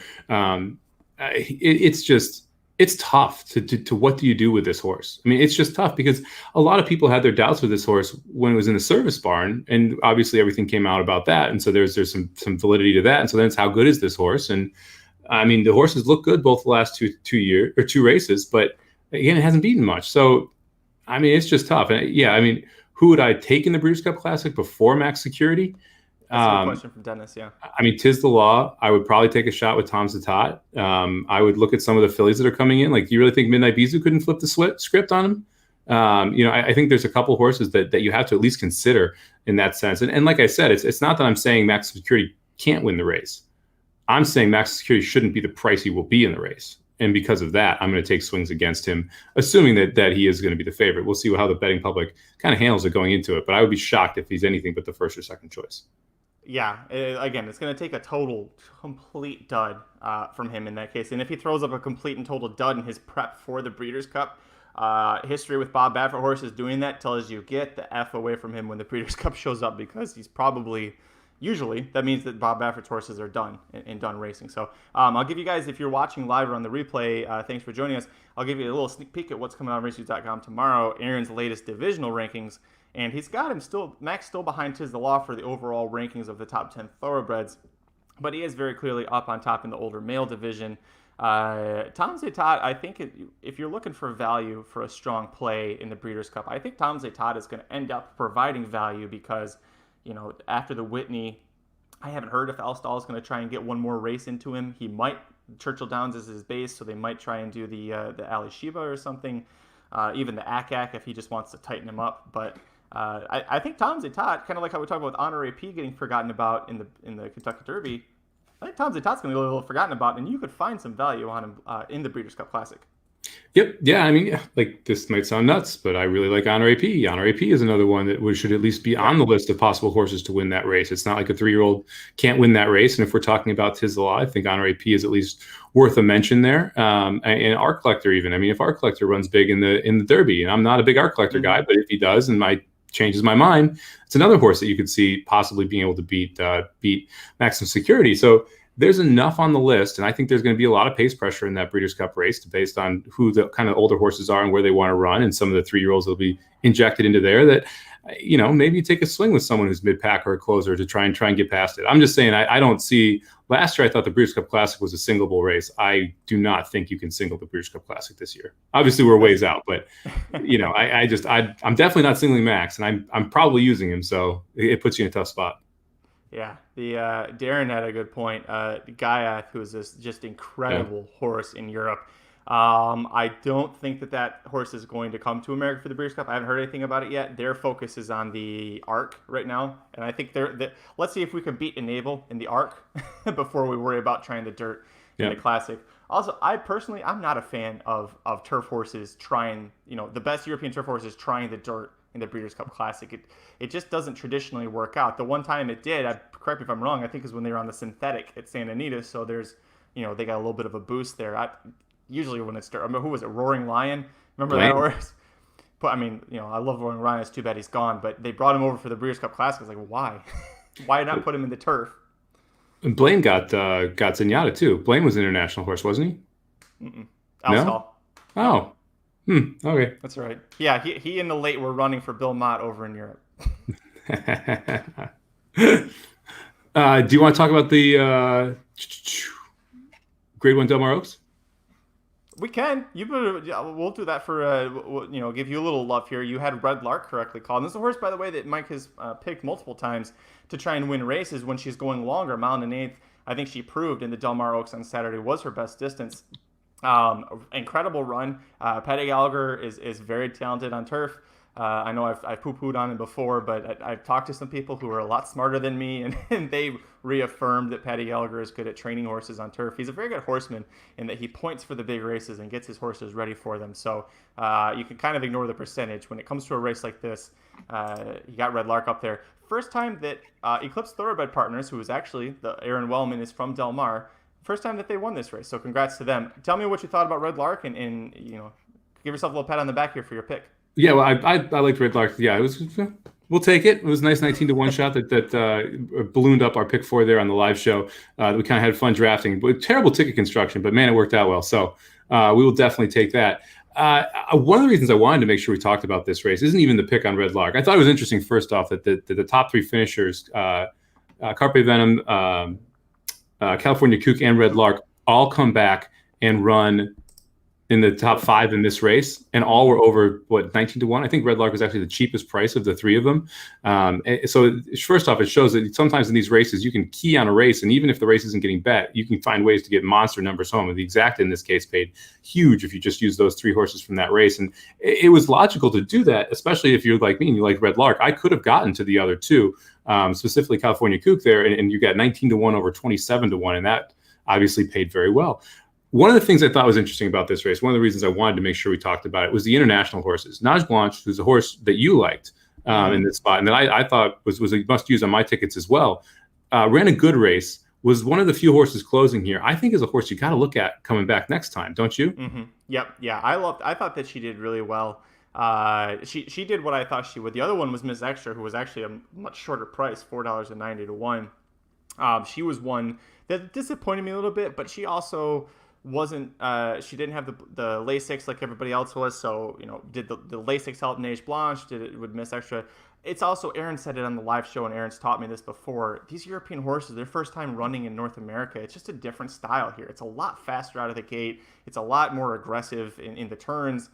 It's tough to what do you do with this horse? I mean, it's just tough because a lot of people had their doubts with this horse when it was in the service barn, and obviously everything came out about that, and so there's some validity to that. And so then it's how good is this horse? And I mean, the horses look good both the last two races, but again, it hasn't beaten much. So I mean, it's just tough. And yeah, I mean, who would I take in the Breeders' Cup Classic before Max Security? That's a good question from Dennis, yeah. I mean, Tiz the Law. I would probably take a shot with Tom Zatat. I would look at some of the fillies that are coming in. Like, do you really think Midnight Bisou couldn't flip the script on him? I think there's a couple horses that you have to at least consider in that sense. And like I said, it's not that I'm saying Max Security can't win the race. I'm saying Max Security shouldn't be the price he will be in the race. And because of that, I'm going to take swings against him, assuming that he is going to be the favorite. We'll see how the betting public kind of handles it going into it. But I would be shocked if he's anything but the first or second choice. Yeah, again, it's going to take a total, complete dud from him in that case. And if he throws up a complete and total dud in his prep for the Breeders' Cup, history with Bob Baffert horses doing that tells you get the F away from him when the Breeders' Cup shows up, because he's probably, usually, that means that Bob Baffert's horses are done and done racing. So I'll give you guys, if you're watching live or on the replay, thanks for joining us. I'll give you a little sneak peek at what's coming on racenews.com tomorrow, Aaron's latest divisional rankings. And he's got him still, Max still behind Tiz the Law for the overall rankings of the top 10 thoroughbreds. But he is very clearly up on top in the older male division. Tom Zaytot, I think if you're looking for value for a strong play in the Breeders' Cup, I think Tom Zaytot is going to end up providing value because, after the Whitney, I haven't heard if Alstall is going to try and get one more race into him. He might. Churchill Downs is his base, so they might try and do the Ali Shiba or something, even the Akak if he just wants to tighten him up. But I think Tom Zaytot, kind of like how we talk about Honore P getting forgotten about in the Kentucky Derby, I think Tom Zaytot's going to be a little forgotten about, and you could find some value on him in the Breeders' Cup Classic. Yep. Yeah. I mean, like, this might sound nuts, but I really like Honore P. Honore P is another one that should at least be on the list of possible horses to win that race. It's not like a 3-year-old can't win that race. And if we're talking about Tiz the Law, I think Honore P is at least worth a mention there. And Art Collector even. I mean, if Art Collector runs big in the Derby, and I'm not a big Art Collector guy, but if he does and changes my mind, it's another horse that you could see possibly being able to beat Maximum Security. So there's enough on the list, and I think there's going to be a lot of pace pressure in that Breeders' Cup race based on who the kind of older horses are and where they want to run, and some of the 3-year-olds will be injected into there that, maybe you take a swing with someone who's mid-pack or a closer to try and get past it. I'm just saying, I don't see – last year I thought the Breeders' Cup Classic was a singleable race. I do not think you can single the Breeders' Cup Classic this year. Obviously, we're ways out, but, I'm definitely not singling Max, and I'm probably using him, so it puts you in a tough spot. Yeah, the Darren had a good point. Gaiath, who is this just incredible horse in Europe. I don't think that horse is going to come to America for the Breeders' Cup. I haven't heard anything about it yet. Their focus is on the Arc right now, and I think let's see if we can beat Enable in the Arc before we worry about trying the dirt in the Classic. Also, I'm not a fan of turf horses trying, the best European turf horses trying the dirt in the Breeders' Cup Classic. It just doesn't traditionally work out. The one time it did, correct me if I'm wrong, I think is when they were on the synthetic at Santa Anita, so there's, they got a little bit of a boost there. Usually when it's dirt, who was it, Roaring Lion? Remember that horse? But I love Roaring Lion. It's too bad he's gone, but they brought him over for the Breeders' Cup Classic. I was like, why? Why not put him in the turf? And Blaine got Zenyatta too. Blaine was an international horse, wasn't he? No? Oh. Okay. That's right. Yeah, he and the late were running for Bill Mott over in Europe. Do you want to talk about the Grade 1 Del Mar Oaks? We can. We'll do that for, give you a little love here. You had Red Lark correctly called. And this is a horse, by the way, that Mike has picked multiple times to try and win races when she's going longer. Mile and an eighth, I think she proved in the Del Mar Oaks on Saturday was her best distance. Incredible run. Patty Gallagher is very talented on turf. I know I've poo-pooed on him before, but I've talked to some people who are a lot smarter than me, and they reaffirmed that Patty Gallagher is good at training horses on turf. He's a very good horseman in that he points for the big races and gets his horses ready for them. So you can kind of ignore the percentage. When it comes to a race like this, you got Red Lark up there. First time that Eclipse Thoroughbred Partners, who is actually, Aaron Wellman is from Del Mar, first time that they won this race. So congrats to them. Tell me what you thought about Red Lark, and give yourself a little pat on the back here for your pick. Yeah, well, I liked Red Lark. Yeah, it was. We'll take it. It was a nice 19-1 shot that ballooned up our pick 4 there on the live show. We kind of had fun drafting, but terrible ticket construction. But man, it worked out well. So we will definitely take that. One of the reasons I wanted to make sure we talked about this race isn't even the pick on Red Lark. I thought it was interesting. First off, that the top 3 finishers, Carpe Venom, California Kook, and Red Lark, all come back and run in the top 5 in this race, and all were over 19-1. I think Red Lark was actually the cheapest price of the 3 of them. So first off, it shows that sometimes in these races you can key on a race, and even if the race isn't getting bet, you can find ways to get monster numbers home. And the Exacta in this case paid huge if you just use those 3 horses from that race, and it was logical to do that, especially if you're like me and you like Red Lark. I could have gotten to the other 2, specifically California Kook there, and you got 19-1 over 27-1, and that obviously paid very well. One of the things I thought was interesting about this race, one of the reasons I wanted to make sure we talked about it, was the international horses. Nage Blanche, who's a horse that you liked in this spot, and that I thought was a must-use on my tickets as well. ran a good race, was one of the few horses closing here. I think is a horse you got to look at coming back next time, don't you? Mm-hmm. Yep. Yeah. I thought that she did really well. She did what I thought she would. The other one was Miss Extra, who was actually a much shorter price, $4.90 to 1. She was one that disappointed me a little bit, but she also wasn't. She didn't have the Lasix like everybody else was. So did the Lasix help Neige Blanche? Did it with Miss Extra? It's also, Aaron said it on the live show, and Aaron's taught me this before. These European horses, their first time running in North America, it's just a different style here. It's a lot faster out of the gate. It's a lot more aggressive in the turns.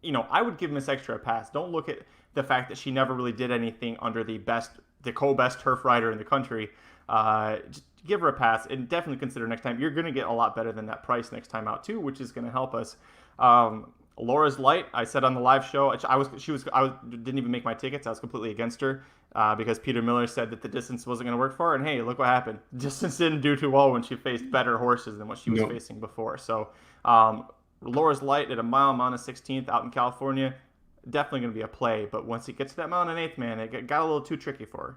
I would give Miss Extra a pass. Don't look at the fact that she never really did anything under the co-best turf rider in the country. Just give her a pass and definitely consider next time. You're going to get a lot better than that price next time out too, which is going to help us. Laura's Light, I said on the live show, I didn't even make my tickets. I was completely against her because Peter Miller said that the distance wasn't going to work for her. And hey, look what happened. Distance didn't do too well when she faced better horses than what she was facing before. So Laura's Light at a mile on a 16th out in California, definitely going to be a play. But once it gets to that mile and an 8th, man, it got a little too tricky for her.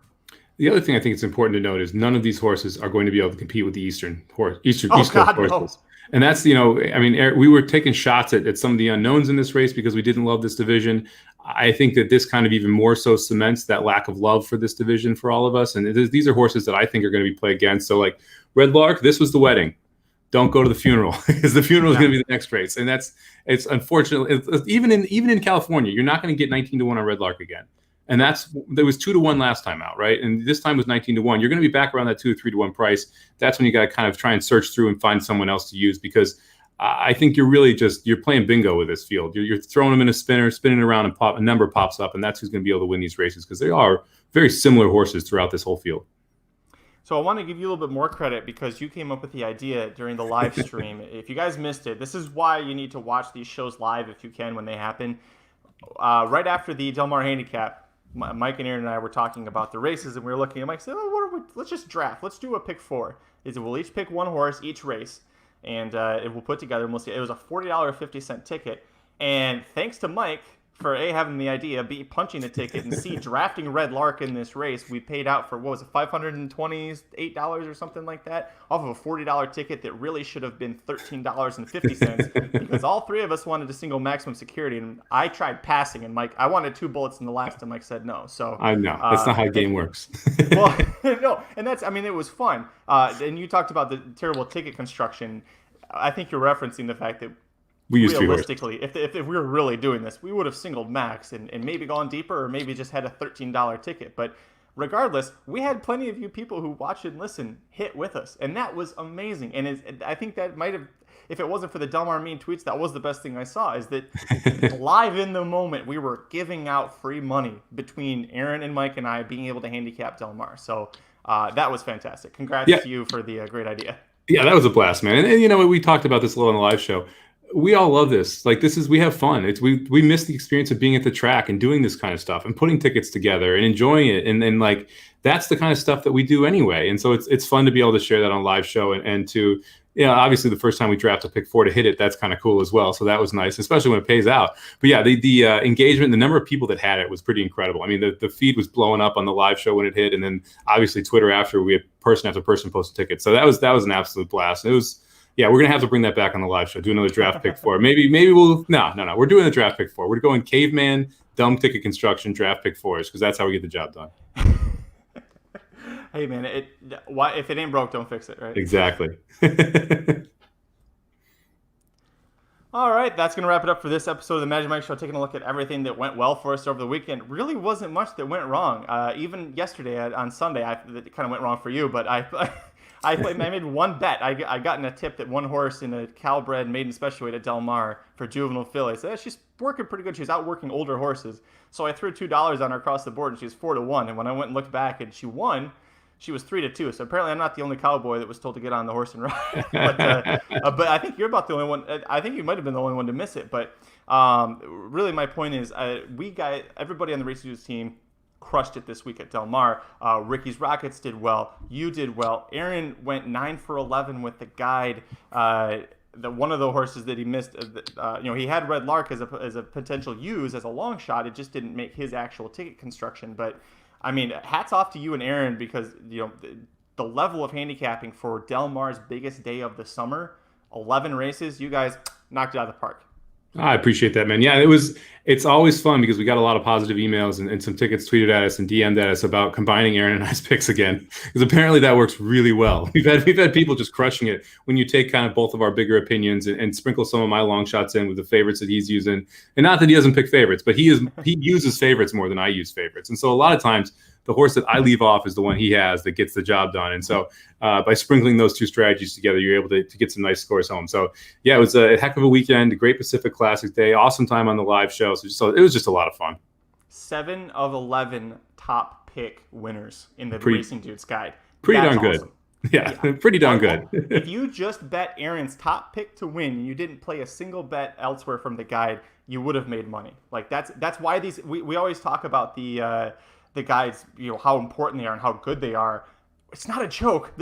The other thing I think it's important to note is none of these horses are going to be able to compete with the East Coast horses. No. And that's, we were taking shots at some of the unknowns in this race because we didn't love this division. I think that this kind of even more so cements that lack of love for this division for all of us. And these are horses that I think are going to be played against. So like Red Lark, this was the wedding. Don't go to the funeral because the funeral is going to be the next race. And it's unfortunately, even in California, you're not going to get 19 to 1 on Red Lark again. And there was 2 to 1 last time out, right? And this time was 19 to 1. You're going to be back around that 2 or 3 to 1 price. That's when you got to kind of try and search through and find someone else to use because I think you're really you're playing bingo with this field. You're throwing them in a spinner, spinning around, and a number pops up, and that's who's going to be able to win these races because they are very similar horses throughout this whole field. So I want to give you a little bit more credit because you came up with the idea during the live stream. If you guys missed it, this is why you need to watch these shows live if you can when they happen. Right after the Del Mar Handicap, Mike and Aaron and I were talking about the races, and we were looking at Mike said, let's just draft. Let's do a pick 4. We'll each pick one horse each race, and it will put together, and we'll see. It was a $40.50 ticket, and thanks to Mike for having the idea, B, punching the ticket, and C, drafting Red Lark in this race. We paid out for, what was it, $528 or something like that, off of a $40 ticket that really should have been $13.50 because all 3 of us wanted a single maximum security, and I tried passing, and Mike, I wanted 2 bullets in the last, and Mike said no. So I know that's not how the game works. Well, no, and it was fun. And you talked about the terrible ticket construction. I think you're referencing the fact that realistically, if we were really doing this, we would have singled max and maybe gone deeper or maybe just had a $13 ticket. But regardless, we had plenty of you people who watch and listen hit with us. And that was amazing. And I think that might have, if it wasn't for the Del Mar Mean tweets, that was the best thing I saw, is that live in the moment, we were giving out free money between Aaron and Mike and I being able to handicap Del Mar. So that was fantastic. Congrats to you for the great idea. Yeah, that was a blast, man. And we talked about this a little on the live show. We all love this. Like, we have fun. We miss the experience of being at the track and doing this kind of stuff and putting tickets together and enjoying it. And like, that's the kind of stuff that we do anyway. And so it's fun to be able to share that on live show and to, obviously the first time we draft a pick 4 to hit it, that's kind of cool as well. So that was nice, especially when it pays out. But yeah, the engagement, the number of people that had it was pretty incredible. I mean, the feed was blowing up on the live show when it hit. And then obviously Twitter after, we had person after person posted tickets. So that was an absolute blast. It was, yeah, we're going to have to bring that back on the live show, do another draft pick 4. Maybe no. We're doing the draft pick 4. We're going caveman, dumb ticket construction, draft pick 4s, because that's how we get the job done. Hey, man, if it ain't broke, don't fix it, right? Exactly. All right, that's going to wrap it up for this episode of the Magic Mike Show, taking a look at everything that went well for us over the weekend. Really wasn't much that went wrong. Even yesterday on Sunday, it kind of went wrong for you, but I made one bet. I got in a tip that one horse in a Calbred maiden special weight at Del Mar for juvenile filly. I said, she's working pretty good. She's outworking older horses. So I threw $2 on her across the board, and she was 4 to 1. And when I went and looked back and she won, she was 3 to 2. So apparently I'm not the only cowboy that was told to get on the horse and ride. But I think you're about the only one. I think you might have been the only one to miss it. But really my point is everybody on the Race News team crushed it this week at Del Mar. Ricky's Rockets did well. You did well. Aaron went 9 for 11 with the guide. One of the horses that he missed, he had Red Lark as a potential use as a long shot. It just didn't make his actual ticket construction. But I mean, hats off to you and Aaron because, the level of handicapping for Del Mar's biggest day of the summer, 11 races, you guys knocked it out of the park. I appreciate that, man. Yeah, it's always fun because we got a lot of positive emails and some tickets tweeted at us and DM'd at us about combining Aaron and I's picks again. Because apparently that works really well. We've had people just crushing it when you take kind of both of our bigger opinions and sprinkle some of my long shots in with the favorites that he's using. And not that he doesn't pick favorites, but he uses favorites more than I use favorites. And so a lot of times the horse that I leave off is the one he has that gets the job done. And so by sprinkling those two strategies together, you're able to get some nice scores home. So yeah, it was a heck of a weekend, a great Pacific Classic day, awesome time on the live show. So it was just a lot of fun. 7 of 11 top pick winners in the Racing Dudes Guide. Pretty That's darn awesome. good. Yeah, pretty darn good. If you just bet Aaron's top pick to win, you didn't play a single bet elsewhere from the guide, you would have made money. Like that's why we always talk about the guides, how important they are and how good they are. It's not a joke.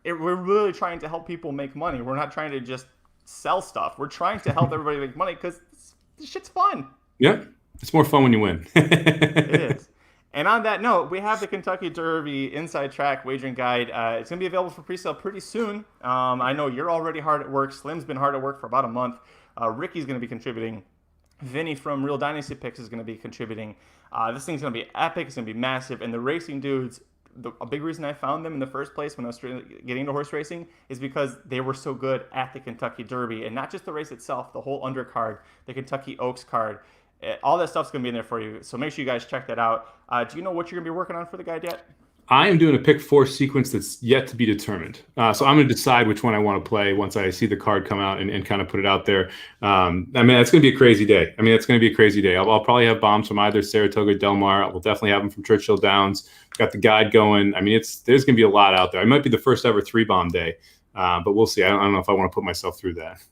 We're really trying to help people make money. We're not trying to just sell stuff. We're trying to help everybody make money because this shit's fun. Yeah, it's more fun when you win. It is. And on that note, we have the Kentucky Derby Inside Track Wagering Guide. It's going to be available for pre-sale pretty soon. I know you're already hard at work. Slim's been hard at work for about a month. Ricky's going to be contributing. Vinny from Real Dynasty Picks is going to be contributing. This thing's going to be epic. It's going to be massive. And the Racing Dudes, a big reason I found them in the first place when I was getting into horse racing is because they were so good at the Kentucky Derby. And not just the race itself, the whole undercard, the Kentucky Oaks card. All that stuff's going to be in there for you. So make sure you guys check that out. Do you know what you're going to be working on for the guide yet? I am doing a pick 4 sequence that's yet to be determined. So I'm going to decide which one I want to play once I see the card come out and kind of put it out there. it's going to be a crazy day. It's going to be a crazy day. I'll probably have bombs from either Saratoga or Del Mar. We'll definitely have them from Churchill Downs. Got the guide going. There's going to be a lot out there. It might be the first ever 3-bomb day, but we'll see. I don't know if I want to put myself through that.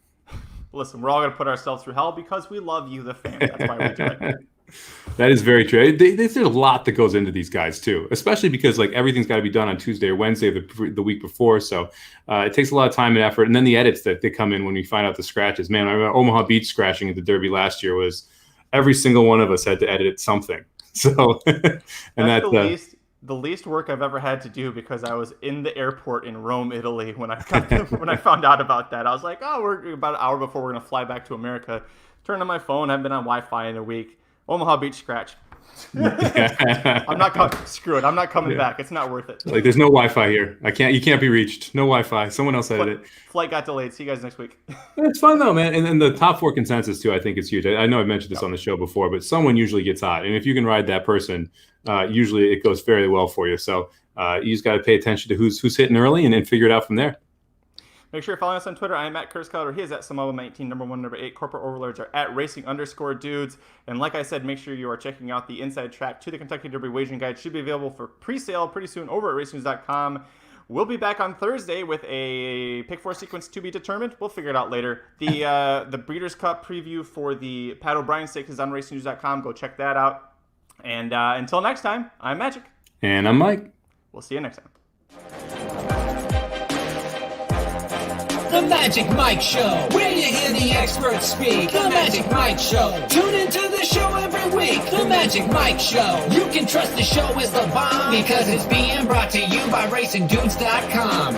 Listen, we're all going to put ourselves through hell because we love you, the fans. That's why we do it. That is very true. There's a lot that goes into these guys too, especially because everything's got to be done on Tuesday or Wednesday the week before. So it takes a lot of time and effort. And then the edits that they come in when we find out the scratches. Man, I remember Omaha Beach scratching at the Derby last year was every single one of us had to edit something. So that's the least work I've ever had to do because I was in the airport in Rome, Italy when I found out about that. I was like, we're about an hour before we're going to fly back to America. Turn on my phone. I haven't been on Wi-Fi in a week. Omaha Beach scratch. I'm not coming. Screw it. I'm not coming back. It's not worth it. There's no Wi-Fi here. You can't be reached. No Wi-Fi. Someone else had it. Flight got delayed. See you guys next week. It's fun though, man. And then the top 4 consensus too, I think is huge. I know I mentioned this on the show before, but someone usually gets hot. And if you can ride that person, usually it goes fairly well for you. So you just got to pay attention to who's hitting early and then figure it out from there. Make sure you're following us on Twitter. I am at Curtis Keller. He is at Samoa19, number 1, number 8. Corporate overlords are at racing_dudes. And like I said, make sure you are checking out the inside track to the Kentucky Derby Wagering Guide. Should be available for pre-sale pretty soon over at racenews.com. We'll be back on Thursday with a pick 4 sequence to be determined. We'll figure it out later. The Breeders' Cup preview for the Pat O'Brien Stakes is on racenews.com. Go check that out. And until next time, I'm Magic. And I'm Mike. We'll see you next time. The Magic Mike Show, where you hear the experts speak. The Magic Mike Show. Tune into the show every week. The Magic Mike Show. You can trust the show is the bomb because it's being brought to you by RacingDudes.com.